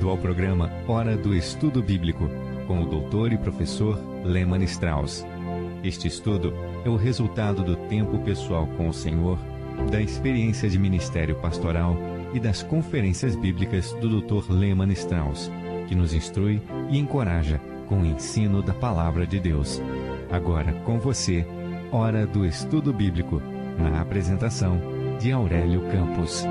bem-vindo ao programa Hora do Estudo Bíblico, com o doutor e professor Lehmann Strauss. Este estudo é o resultado do tempo pessoal com o Senhor, da experiência de ministério pastoral e das conferências bíblicas do Dr. Lehmann Strauss, que nos instrui e encoraja com o ensino da Palavra de Deus. Agora com você, Hora do Estudo Bíblico, na apresentação de Aurélio Campos.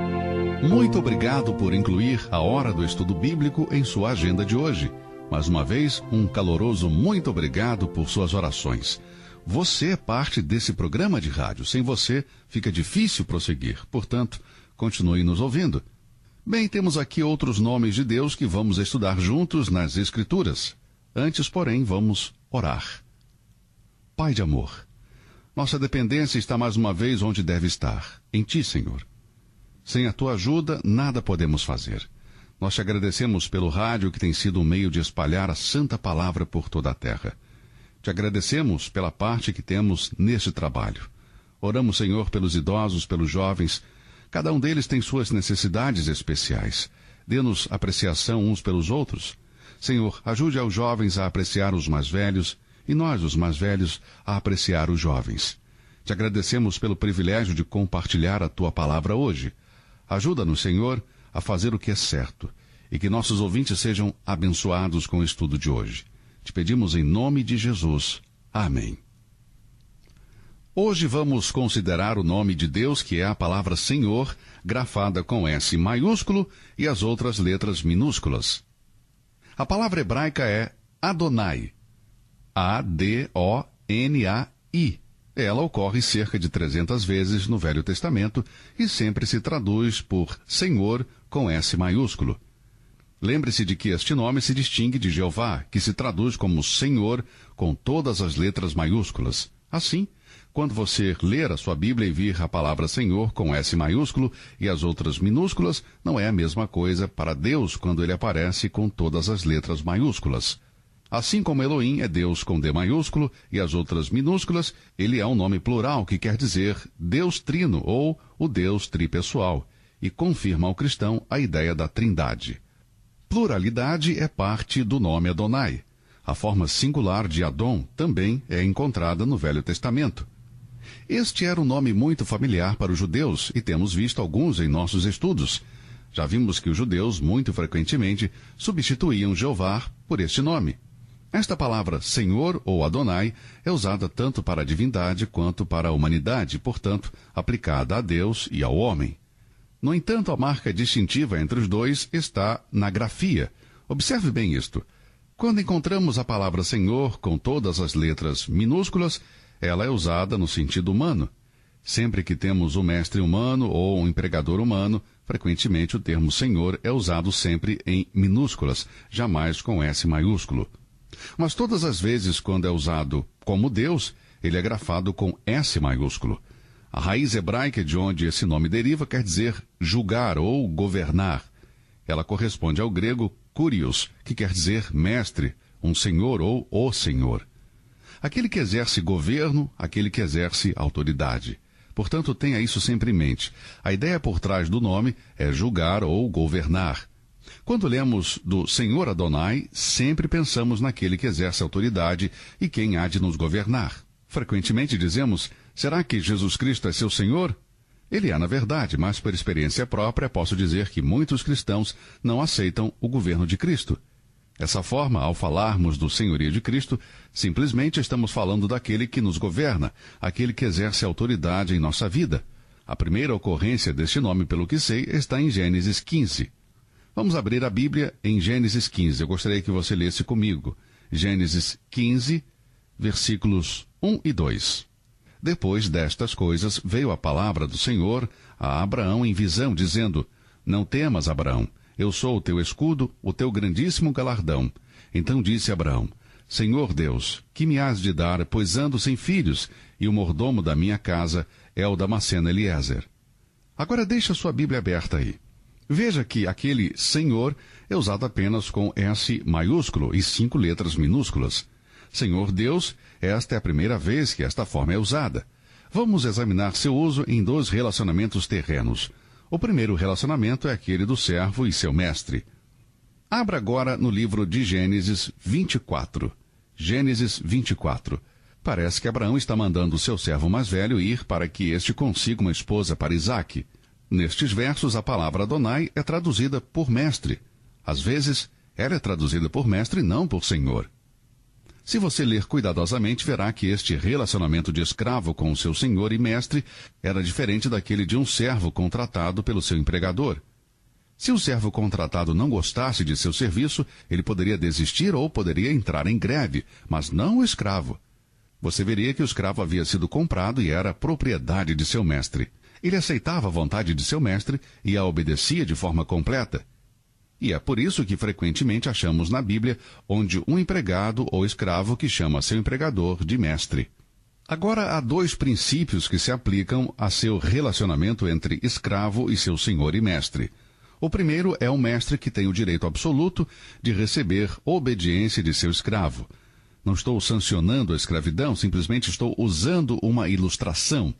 Muito obrigado por incluir a Hora do Estudo Bíblico em sua agenda de hoje. Mais uma vez, um caloroso muito obrigado por suas orações. Você é parte desse programa de rádio. Sem você, fica difícil prosseguir. Portanto, continue nos ouvindo. Bem, temos aqui outros nomes de Deus que vamos estudar juntos nas Escrituras. Antes, porém, vamos orar. Pai de amor, nossa dependência está mais uma vez onde deve estar, em Ti, Senhor. Sem a Tua ajuda, nada podemos fazer. Nós te agradecemos pelo rádio que tem sido um meio de espalhar a santa palavra por toda a terra. Te agradecemos pela parte que temos neste trabalho. Oramos, Senhor, pelos idosos, pelos jovens. Cada um deles tem suas necessidades especiais. Dê-nos apreciação uns pelos outros. Senhor, ajude aos jovens a apreciar os mais velhos e nós, os mais velhos, a apreciar os jovens. Te agradecemos pelo privilégio de compartilhar a Tua palavra hoje. Ajuda-nos, Senhor, a fazer o que é certo e que nossos ouvintes sejam abençoados com o estudo de hoje. Te pedimos em nome de Jesus. Amém. Hoje vamos considerar o nome de Deus, que é a palavra Senhor, grafada com S maiúsculo e as outras letras minúsculas. A palavra hebraica é Adonai. A-D-O-N-A-I. Ela ocorre cerca de 300 vezes no Velho Testamento e sempre se traduz por Senhor com S maiúsculo. Lembre-se de que este nome se distingue de Jeová, que se traduz como Senhor com todas as letras maiúsculas. Assim, quando você ler a sua Bíblia e vir a palavra Senhor com S maiúsculo e as outras minúsculas, não é a mesma coisa para Deus quando ele aparece com todas as letras maiúsculas. Assim como Elohim é Deus com D maiúsculo e as outras minúsculas, ele é um nome plural que quer dizer Deus Trino ou o Deus tripessoal, e confirma ao cristão a ideia da trindade. Pluralidade é parte do nome Adonai. A forma singular de Adon também é encontrada no Velho Testamento. Este era um nome muito familiar para os judeus e temos visto alguns em nossos estudos. Já vimos que os judeus, muito frequentemente, substituíam Jeová por este nome. Esta palavra Senhor ou Adonai é usada tanto para a divindade quanto para a humanidade, portanto, aplicada a Deus e ao homem. No entanto, a marca distintiva entre os dois está na grafia. Observe bem isto. Quando encontramos a palavra Senhor com todas as letras minúsculas, ela é usada no sentido humano. Sempre que temos um mestre humano ou um empregador humano, frequentemente o termo Senhor é usado sempre em minúsculas, jamais com S maiúsculo. Mas todas as vezes quando é usado como Deus, ele é grafado com S maiúsculo. A raiz hebraica de onde esse nome deriva quer dizer julgar ou governar. Ela corresponde ao grego kurios, que quer dizer mestre, um senhor ou o senhor. Aquele que exerce governo, aquele que exerce autoridade. Portanto, tenha isso sempre em mente. A ideia por trás do nome é julgar ou governar. Quando lemos do Senhor Adonai, sempre pensamos naquele que exerce autoridade e quem há de nos governar. Frequentemente dizemos, será que Jesus Cristo é seu Senhor? Ele é na verdade, mas por experiência própria posso dizer que muitos cristãos não aceitam o governo de Cristo. Dessa forma, ao falarmos do senhorio de Cristo, simplesmente estamos falando daquele que nos governa, aquele que exerce autoridade em nossa vida. A primeira ocorrência deste nome, pelo que sei, está em Gênesis 15. Vamos abrir a Bíblia em Gênesis 15. Eu gostaria que você lesse comigo. Gênesis 15, versículos 1 e 2. Depois destas coisas, veio a palavra do Senhor a Abraão em visão, dizendo, não temas, Abraão, eu sou o teu escudo, o teu grandíssimo galardão. Então disse Abraão, Senhor Deus, que me has de dar, pois ando sem filhos, e o mordomo da minha casa é o Damasceno Eliezer. Agora deixa sua Bíblia aberta aí. Veja que aquele Senhor é usado apenas com S maiúsculo e 5 letras minúsculas. Senhor Deus, esta é a primeira vez que esta forma é usada. Vamos examinar seu uso em 2 relacionamentos terrenos. O primeiro relacionamento é aquele do servo e seu mestre. Abra agora no livro de Gênesis 24. Gênesis 24. Parece que Abraão está mandando o seu servo mais velho ir para que este consiga uma esposa para Isaque. Nestes versos, a palavra Adonai é traduzida por mestre. Às vezes, ela é traduzida por mestre e não por senhor. Se você ler cuidadosamente, verá que este relacionamento de escravo com o seu senhor e mestre era diferente daquele de um servo contratado pelo seu empregador. Se o servo contratado não gostasse de seu serviço, ele poderia desistir ou poderia entrar em greve, mas não o escravo. Você veria que o escravo havia sido comprado e era propriedade de seu mestre. Ele aceitava a vontade de seu mestre e a obedecia de forma completa. E é por isso que frequentemente achamos na Bíblia onde um empregado ou escravo que chama seu empregador de mestre. Agora há dois princípios que se aplicam a seu relacionamento entre escravo e seu senhor e mestre. O primeiro é o mestre que tem o direito absoluto de receber obediência de seu escravo. Não estou sancionando a escravidão, simplesmente estou usando uma ilustração.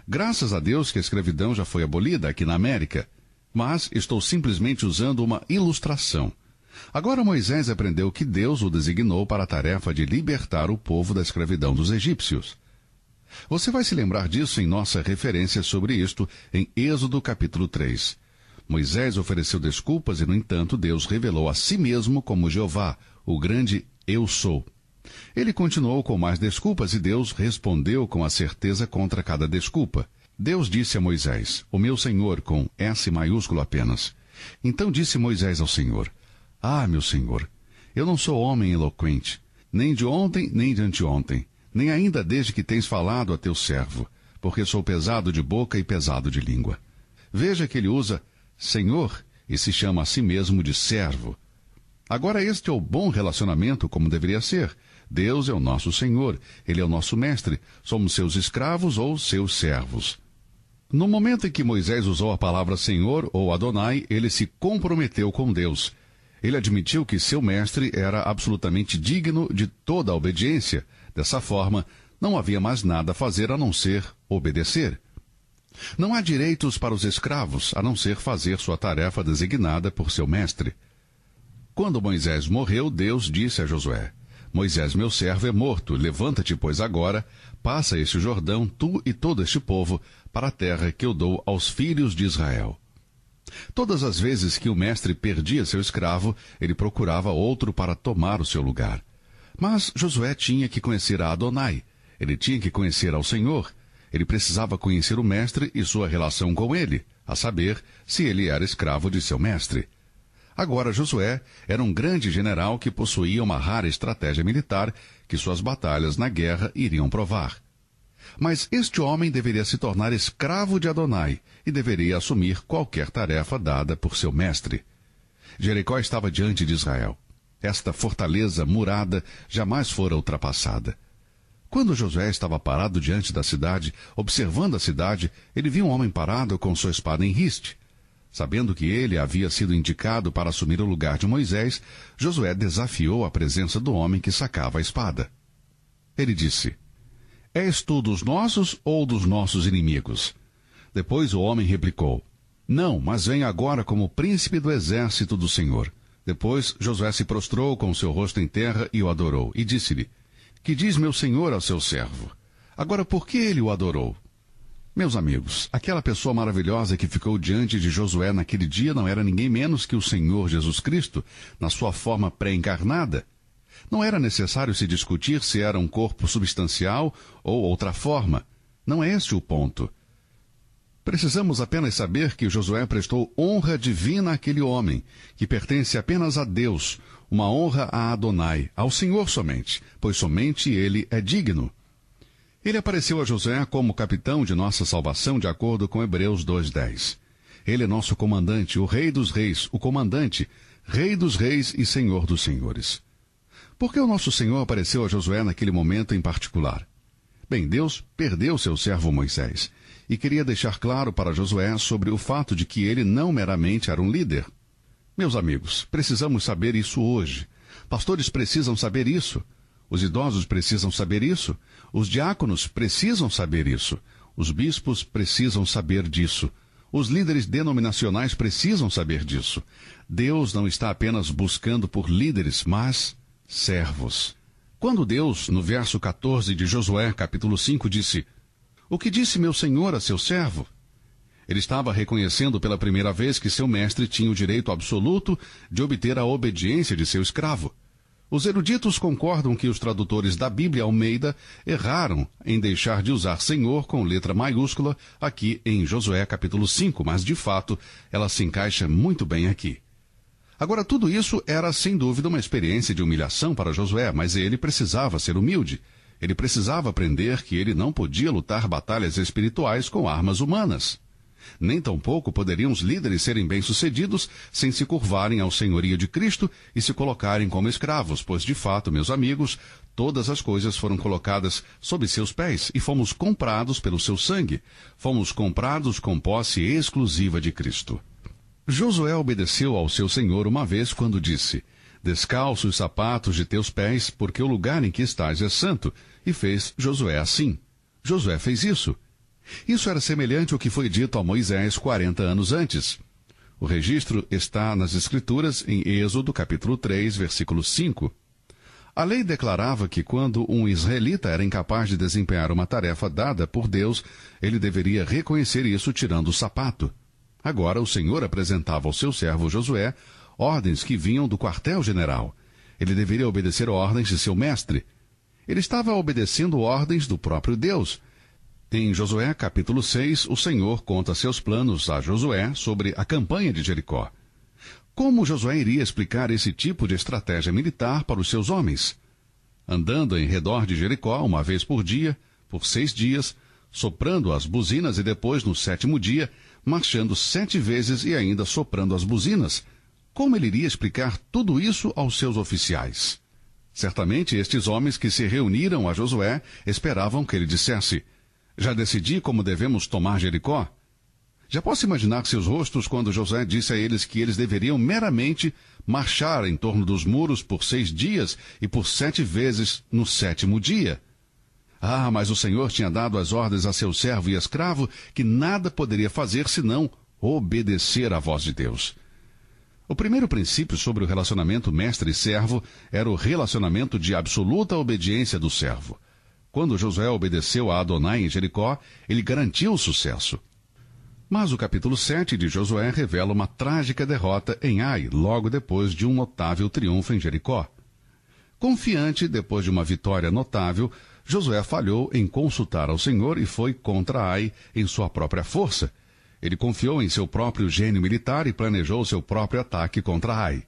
Graças a Deus que a escravidão já foi abolida aqui na América, mas estou simplesmente usando uma ilustração. Agora Moisés aprendeu que Deus o designou para a tarefa de libertar o povo da escravidão dos egípcios. Você vai se lembrar disso em nossa referência sobre isto em Êxodo capítulo 3. Moisés ofereceu desculpas e, no entanto, Deus revelou a si mesmo como Jeová, o grande Eu Sou. Ele continuou com mais desculpas e Deus respondeu com a certeza contra cada desculpa. Deus disse a Moisés, o meu Senhor, com S maiúsculo apenas. Então disse Moisés ao Senhor, meu Senhor, eu não sou homem eloquente, nem de ontem, nem de anteontem, nem ainda desde que tens falado a teu servo, porque sou pesado de boca e pesado de língua. Veja que ele usa Senhor e se chama a si mesmo de servo. Agora este é o bom relacionamento como deveria ser. Deus é o nosso Senhor, Ele é o nosso mestre, somos seus escravos ou seus servos. No momento em que Moisés usou a palavra Senhor ou Adonai, ele se comprometeu com Deus. Ele admitiu que seu mestre era absolutamente digno de toda a obediência. Dessa forma, não havia mais nada a fazer a não ser obedecer. Não há direitos para os escravos, a não ser fazer sua tarefa designada por seu mestre. Quando Moisés morreu, Deus disse a Josué, Moisés, meu servo, é morto. Levanta-te, pois, agora, passa este Jordão, tu e todo este povo, para a terra que eu dou aos filhos de Israel. Todas as vezes que o mestre perdia seu escravo, ele procurava outro para tomar o seu lugar. Mas Josué tinha que conhecer a Adonai. Ele tinha que conhecer ao Senhor. Ele precisava conhecer o mestre e sua relação com ele, a saber, se ele era escravo de seu mestre. Agora Josué era um grande general que possuía uma rara estratégia militar que suas batalhas na guerra iriam provar. Mas este homem deveria se tornar escravo de Adonai e deveria assumir qualquer tarefa dada por seu mestre. Jericó estava diante de Israel. Esta fortaleza murada jamais fora ultrapassada. Quando Josué estava parado diante da cidade, observando a cidade, ele viu um homem parado com sua espada em riste. Sabendo que ele havia sido indicado para assumir o lugar de Moisés, Josué desafiou a presença do homem que sacava a espada. Ele disse, És tu dos nossos ou dos nossos inimigos? Depois o homem replicou, Não, mas vem agora como príncipe do exército do Senhor. Depois Josué se prostrou com seu rosto em terra e o adorou, e disse-lhe, Que diz meu senhor ao seu servo? Agora por que ele o adorou? Meus amigos, aquela pessoa maravilhosa que ficou diante de Josué naquele dia não era ninguém menos que o Senhor Jesus Cristo, na sua forma pré-encarnada. Não era necessário se discutir se era um corpo substancial ou outra forma. Não é este o ponto. Precisamos apenas saber que Josué prestou honra divina àquele homem, que pertence apenas a Deus, uma honra a Adonai, ao Senhor somente, pois somente ele é digno. Ele apareceu a Josué como capitão de nossa salvação, de acordo com Hebreus 2:10. Ele é nosso comandante, o Rei dos Reis, o comandante, Rei dos Reis e Senhor dos Senhores. Por que o nosso Senhor apareceu a Josué naquele momento em particular? Bem, Deus perdeu seu servo Moisés e queria deixar claro para Josué sobre o fato de que ele não meramente era um líder. Meus amigos, precisamos saber isso hoje. Pastores precisam saber isso. Os idosos precisam saber isso. Os diáconos precisam saber isso. Os bispos precisam saber disso. Os líderes denominacionais precisam saber disso. Deus não está apenas buscando por líderes, mas servos. Quando Deus, no verso 14 de Josué, capítulo 5, disse: "O que disse meu senhor a seu servo?" Ele estava reconhecendo pela primeira vez que seu mestre tinha o direito absoluto de obter a obediência de seu escravo. Os eruditos concordam que os tradutores da Bíblia Almeida erraram em deixar de usar Senhor com letra maiúscula aqui em Josué capítulo 5, mas de fato ela se encaixa muito bem aqui. Agora, tudo isso era sem dúvida uma experiência de humilhação para Josué, mas ele precisava ser humilde. Ele precisava aprender que ele não podia lutar batalhas espirituais com armas humanas. Nem tampouco poderiam os líderes serem bem-sucedidos sem se curvarem ao senhorio de Cristo e se colocarem como escravos, pois de fato, meus amigos, todas as coisas foram colocadas sob seus pés e fomos comprados pelo seu sangue. Fomos comprados com posse exclusiva de Cristo. Josué obedeceu ao seu senhor uma vez quando disse: "Descalça os sapatos de teus pés, porque o lugar em que estás é santo", e fez Josué assim. Josué fez isso. Isso era semelhante ao que foi dito a Moisés 40 anos antes. O registro está nas Escrituras em Êxodo, capítulo 3, versículo 5. A lei declarava que quando um israelita era incapaz de desempenhar uma tarefa dada por Deus, ele deveria reconhecer isso tirando o sapato. Agora o Senhor apresentava ao seu servo Josué ordens que vinham do quartel-general. Ele deveria obedecer ordens de seu mestre. Ele estava obedecendo ordens do próprio Deus. Em Josué capítulo 6, o Senhor conta seus planos a Josué sobre a campanha de Jericó. Como Josué iria explicar esse tipo de estratégia militar para os seus homens? Andando em redor de Jericó uma vez por dia, por 6 dias, soprando as buzinas e depois, no 7º dia, marchando 7 vezes e ainda soprando as buzinas. Como ele iria explicar tudo isso aos seus oficiais? Certamente estes homens que se reuniram a Josué esperavam que ele dissesse: "Já decidi como devemos tomar Jericó?" Já posso imaginar seus rostos quando Josué disse a eles que eles deveriam meramente marchar em torno dos muros por 6 dias e por 7 vezes no 7º dia. Ah, mas o Senhor tinha dado as ordens a seu servo e escravo que nada poderia fazer senão obedecer à voz de Deus. O primeiro princípio sobre o relacionamento mestre e servo era o relacionamento de absoluta obediência do servo. Quando Josué obedeceu a Adonai em Jericó, ele garantiu o sucesso. Mas o capítulo 7 de Josué revela uma trágica derrota em Ai, logo depois de um notável triunfo em Jericó. Confiante, depois de uma vitória notável, Josué falhou em consultar ao Senhor e foi contra Ai em sua própria força. Ele confiou em seu próprio gênio militar e planejou seu próprio ataque contra Ai.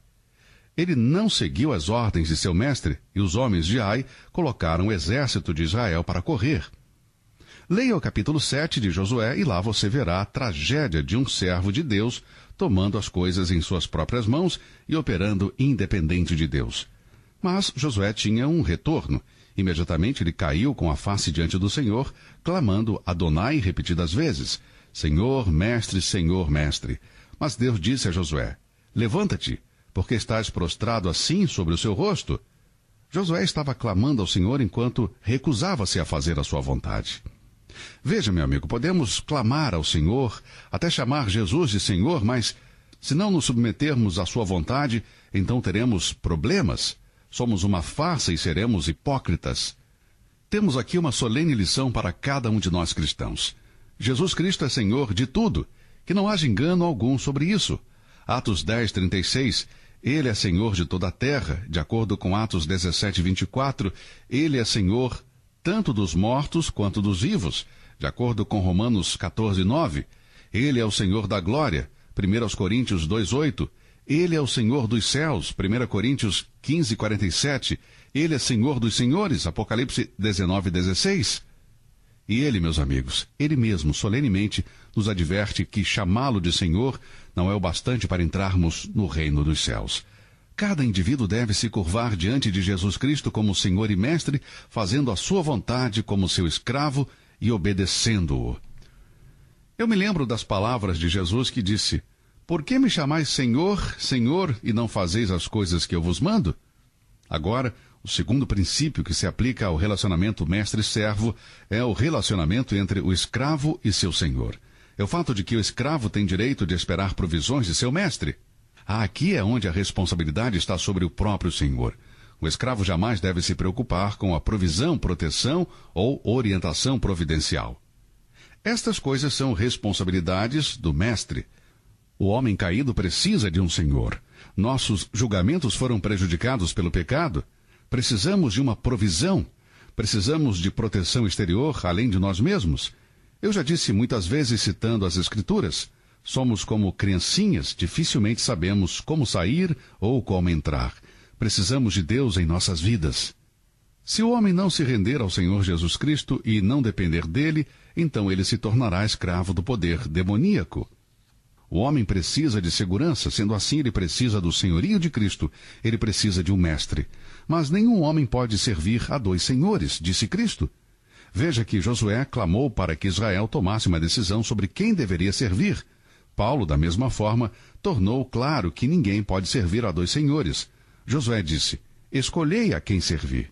Ele não seguiu as ordens de seu mestre, e os homens de Ai colocaram o exército de Israel para correr. Leia o capítulo 7 de Josué e lá você verá a tragédia de um servo de Deus tomando as coisas em suas próprias mãos e operando independente de Deus. Mas Josué tinha um retorno. Imediatamente ele caiu com a face diante do Senhor, clamando Adonai repetidas vezes: "Senhor, mestre, Senhor, mestre." Mas Deus disse a Josué: "Levanta-te, porque estás prostrado assim sobre o seu rosto?" Josué estava clamando ao Senhor enquanto recusava-se a fazer a sua vontade. Veja, meu amigo, podemos clamar ao Senhor, até chamar Jesus de Senhor, mas se não nos submetermos à sua vontade, então teremos problemas. Somos uma farsa e seremos hipócritas. Temos aqui uma solene lição para cada um de nós cristãos. Jesus Cristo é Senhor de tudo, que não haja engano algum sobre isso. Atos 10:36, Ele é Senhor de toda a terra. De acordo com Atos 17:24, Ele é Senhor tanto dos mortos quanto dos vivos. De acordo com Romanos 14:9, Ele é o Senhor da glória. 1 Coríntios 2:8, Ele é o Senhor dos céus. 1 Coríntios 15:47, Ele é Senhor dos senhores. Apocalipse 19:16. E Ele, meus amigos, Ele mesmo solenemente nos adverte que chamá-lo de Senhor não é o bastante para entrarmos no reino dos céus. Cada indivíduo deve se curvar diante de Jesus Cristo como Senhor e Mestre, fazendo a sua vontade como seu escravo e obedecendo-o. Eu me lembro das palavras de Jesus que disse: "Por que me chamais Senhor, Senhor, e não fazeis as coisas que eu vos mando?" Agora, o segundo princípio que se aplica ao relacionamento mestre-servo é o relacionamento entre o escravo e seu senhor. É o fato de que o escravo tem direito de esperar provisões de seu mestre. Aqui é onde a responsabilidade está sobre o próprio senhor. O escravo jamais deve se preocupar com a provisão, proteção ou orientação providencial. Estas coisas são responsabilidades do mestre. O homem caído precisa de um senhor. Nossos julgamentos foram prejudicados pelo pecado. Precisamos de uma provisão. Precisamos de proteção exterior, além de nós mesmos. Eu já disse muitas vezes, citando as Escrituras, somos como criancinhas, dificilmente sabemos como sair ou como entrar. Precisamos de Deus em nossas vidas. Se o homem não se render ao Senhor Jesus Cristo e não depender dele, então ele se tornará escravo do poder demoníaco. O homem precisa de segurança, sendo assim ele precisa do senhorio de Cristo, ele precisa de um mestre. Mas nenhum homem pode servir a dois senhores, disse Cristo. Veja que Josué clamou para que Israel tomasse uma decisão sobre quem deveria servir. Paulo, da mesma forma, tornou claro que ninguém pode servir a dois senhores. Josué disse, escolhei a quem servir.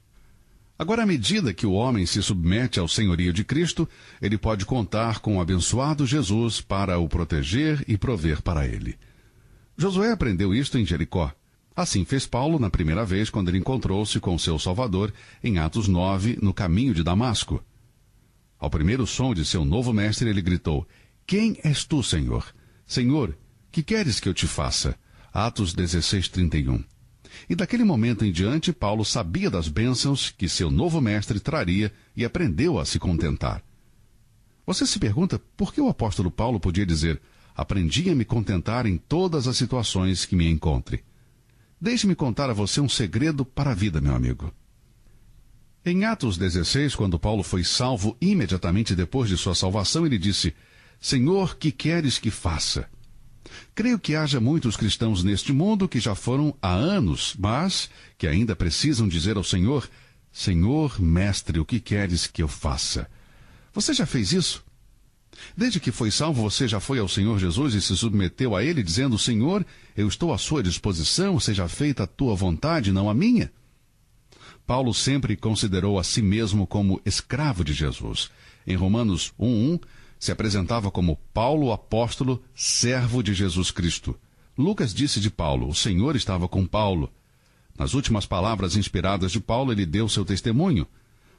Agora, à medida que o homem se submete ao senhorio de Cristo, ele pode contar com o abençoado Jesus para o proteger e prover para ele. Josué aprendeu isto em Jericó. Assim fez Paulo na primeira vez quando ele encontrou-se com seu Salvador em Atos 9, no caminho de Damasco. Ao primeiro som de seu novo mestre, ele gritou, quem és tu, Senhor? Senhor, que queres que eu te faça? Atos 16, 31. E daquele momento em diante, Paulo sabia das bênçãos que seu novo mestre traria e aprendeu a se contentar. Você se pergunta por que o apóstolo Paulo podia dizer, aprendi a me contentar em todas as situações que me encontre. Deixe-me contar a você um segredo para a vida, meu amigo. Em Atos 16, quando Paulo foi salvo imediatamente depois de sua salvação, ele disse, Senhor, que queres que faça? Creio que haja muitos cristãos neste mundo que já foram há anos, mas que ainda precisam dizer ao Senhor, Senhor, mestre, o que queres que eu faça? Você já fez isso? Desde que foi salvo, você já foi ao Senhor Jesus e se submeteu a Ele, dizendo, Senhor, eu estou à sua disposição, seja feita a tua vontade, não a minha? Paulo sempre considerou a si mesmo como escravo de Jesus. Em Romanos 1:1, se apresentava como Paulo, apóstolo, servo de Jesus Cristo. Lucas disse de Paulo, o Senhor estava com Paulo. Nas últimas palavras inspiradas de Paulo, ele deu seu testemunho.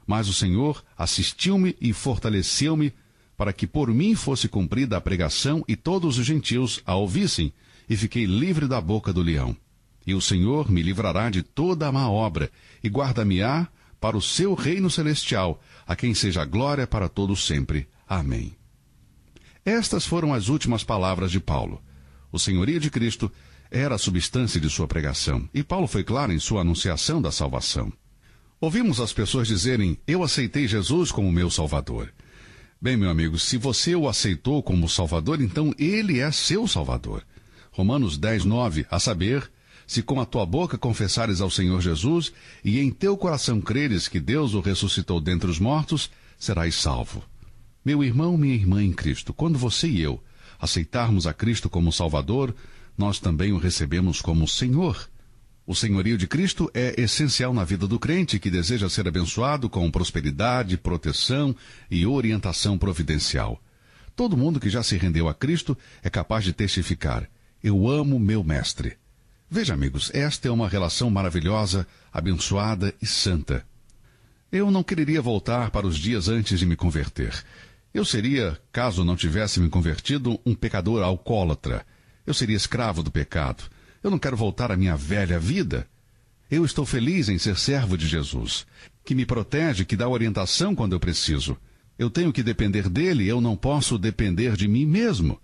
Mas o Senhor assistiu-me e fortaleceu-me para que por mim fosse cumprida a pregação e todos os gentios a ouvissem, e fiquei livre da boca do leão. E o Senhor me livrará de toda a má obra, e guarda-me-á para o seu reino celestial, a quem seja glória para todos sempre. Amém. Estas foram as últimas palavras de Paulo. O senhorio de Cristo era a substância de sua pregação, e Paulo foi claro em sua anunciação da salvação. Ouvimos as pessoas dizerem, eu aceitei Jesus como meu Salvador. Bem, meu amigo, se você o aceitou como Salvador, então ele é seu Salvador. Romanos 10:9, a saber, se com a tua boca confessares ao Senhor Jesus, e em teu coração creres que Deus o ressuscitou dentre os mortos, serás salvo. Meu irmão, minha irmã em Cristo, quando você e eu aceitarmos a Cristo como Salvador, nós também o recebemos como Senhor. O senhorio de Cristo é essencial na vida do crente que deseja ser abençoado com prosperidade, proteção e orientação providencial. Todo mundo que já se rendeu a Cristo é capaz de testificar, eu amo meu mestre. Veja, amigos, esta é uma relação maravilhosa, abençoada e santa. Eu não quereria voltar para os dias antes de me converter. Eu seria, caso não tivesse me convertido, um pecador alcoólatra. Eu seria escravo do pecado. Eu não quero voltar à minha velha vida. Eu estou feliz em ser servo de Jesus, que me protege, que dá orientação quando eu preciso. Eu tenho que depender dele, eu não posso depender de mim mesmo.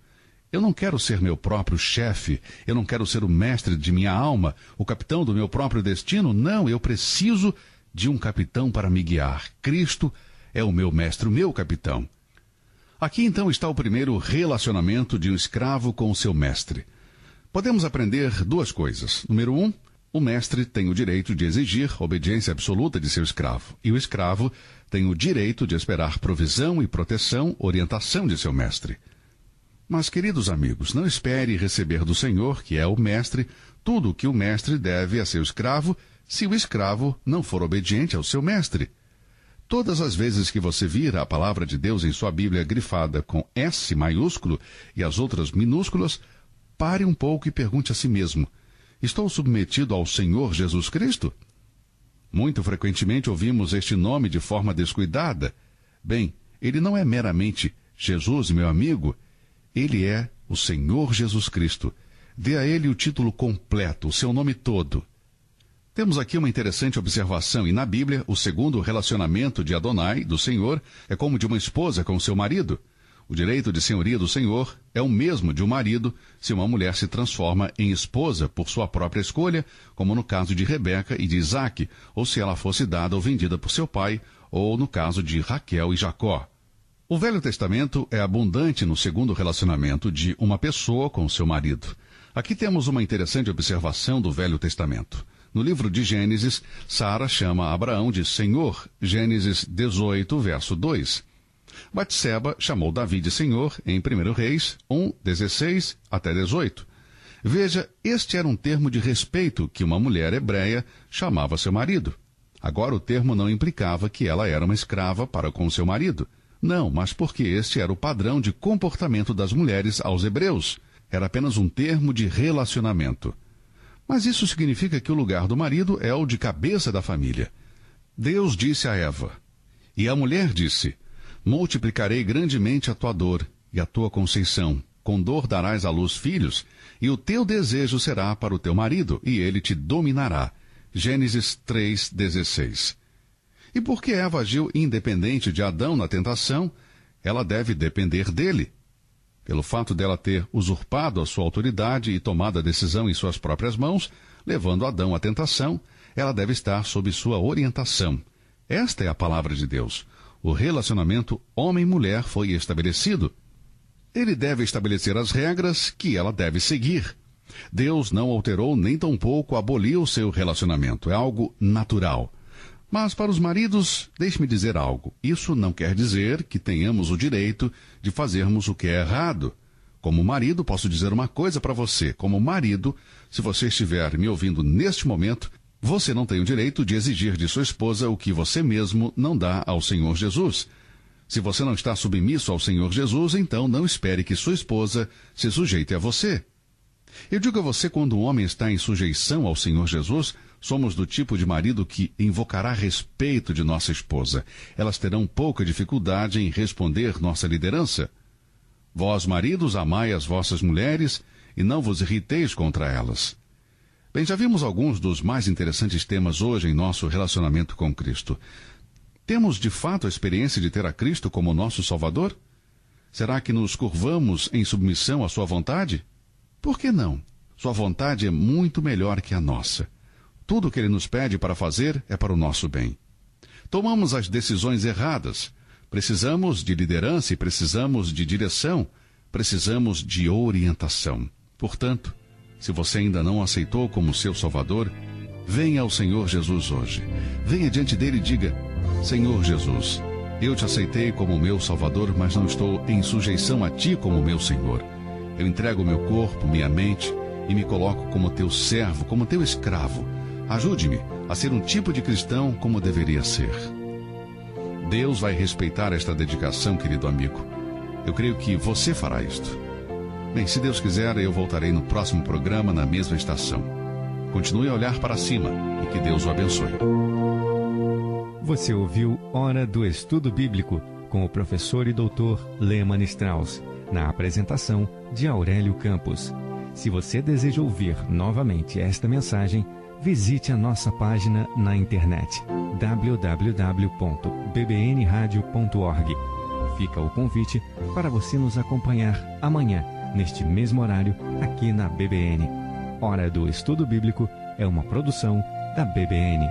Eu não quero ser meu próprio chefe, eu não quero ser o mestre de minha alma, o capitão do meu próprio destino. Não, eu preciso de um capitão para me guiar. Cristo é o meu mestre, o meu capitão. Aqui então está o primeiro relacionamento de um escravo com o seu mestre. Podemos aprender duas coisas. Número 1, o mestre tem o direito de exigir obediência absoluta de seu escravo. E o escravo tem o direito de esperar provisão e proteção, orientação de seu mestre. Mas, queridos amigos, não espere receber do Senhor, que é o mestre, tudo o que o mestre deve a seu escravo, se o escravo não for obediente ao seu mestre. Todas as vezes que você vir a palavra de Deus em sua Bíblia grifada com S maiúsculo e as outras minúsculas, pare um pouco e pergunte a si mesmo: estou submetido ao Senhor Jesus Cristo? Muito frequentemente ouvimos este nome de forma descuidada. Bem, ele não é meramente Jesus, meu amigo. Ele é o Senhor Jesus Cristo. Dê a ele o título completo, o seu nome todo. Temos aqui uma interessante observação, e na Bíblia, o segundo relacionamento de Adonai, do Senhor, é como de uma esposa com seu marido. O direito de senhoria do Senhor é o mesmo de um marido se uma mulher se transforma em esposa por sua própria escolha, como no caso de Rebeca e de Isaque, ou se ela fosse dada ou vendida por seu pai, ou no caso de Raquel e Jacó. O Velho Testamento é abundante no segundo relacionamento de uma pessoa com seu marido. Aqui temos uma interessante observação do Velho Testamento. No livro de Gênesis, Sara chama Abraão de Senhor, Gênesis 18, verso 2. Batseba chamou Davi de Senhor em 1 Reis 1, 16 até 18. Veja, este era um termo de respeito que uma mulher hebreia chamava seu marido. Agora o termo não implicava que ela era uma escrava para com seu marido. Não, mas porque este era o padrão de comportamento das mulheres aos hebreus. Era apenas um termo de relacionamento. Mas isso significa que o lugar do marido é o de cabeça da família. Deus disse a Eva, e a mulher disse: multiplicarei grandemente a tua dor e a tua conceição. Com dor darás à luz filhos, e o teu desejo será para o teu marido, e ele te dominará. Gênesis 3:16. E porque Eva agiu independente de Adão na tentação, ela deve depender dele. Pelo fato dela ter usurpado a sua autoridade e tomado a decisão em suas próprias mãos, levando Adão à tentação, ela deve estar sob sua orientação. Esta é a palavra de Deus. O relacionamento homem-mulher foi estabelecido. Ele deve estabelecer as regras que ela deve seguir. Deus não alterou nem tampouco aboliu seu relacionamento. É algo natural. Mas para os maridos, deixe-me dizer algo. Isso não quer dizer que tenhamos o direito de fazermos o que é errado. Como marido, posso dizer uma coisa para você. Como marido, se você estiver me ouvindo neste momento, você não tem o direito de exigir de sua esposa o que você mesmo não dá ao Senhor Jesus. Se você não está submisso ao Senhor Jesus, então não espere que sua esposa se sujeite a você. Eu digo a você, quando um homem está em sujeição ao Senhor Jesus, somos do tipo de marido que invocará respeito de nossa esposa. Elas terão pouca dificuldade em responder nossa liderança. Vós, maridos, amai as vossas mulheres e não vos irriteis contra elas. Bem, já vimos alguns dos mais interessantes temas hoje em nosso relacionamento com Cristo. Temos de fato a experiência de ter a Cristo como nosso Salvador? Será que nos curvamos em submissão à sua vontade? Por que não? Sua vontade é muito melhor que a nossa. Tudo o que ele nos pede para fazer é para o nosso bem. Tomamos as decisões erradas. Precisamos de liderança e precisamos de direção. Precisamos de orientação. Portanto, se você ainda não aceitou como seu Salvador, venha ao Senhor Jesus hoje. Venha diante dele e diga: Senhor Jesus, eu te aceitei como meu Salvador, mas não estou em sujeição a ti como meu Senhor. Eu entrego o meu corpo, minha mente e me coloco como teu servo, como teu escravo. Ajude-me a ser um tipo de cristão como deveria ser. Deus vai respeitar esta dedicação, querido amigo. Eu creio que você fará isto. Bem, se Deus quiser, eu voltarei no próximo programa, na mesma estação. Continue a olhar para cima e que Deus o abençoe. Você ouviu Hora do Estudo Bíblico com o professor e doutor Lehmann Strauss, na apresentação de Aurélio Campos. Se você deseja ouvir novamente esta mensagem, visite a nossa página na internet www.bbnradio.org. Fica o convite para você nos acompanhar amanhã, neste mesmo horário, aqui na BBN. Hora do Estudo Bíblico é uma produção da BBN.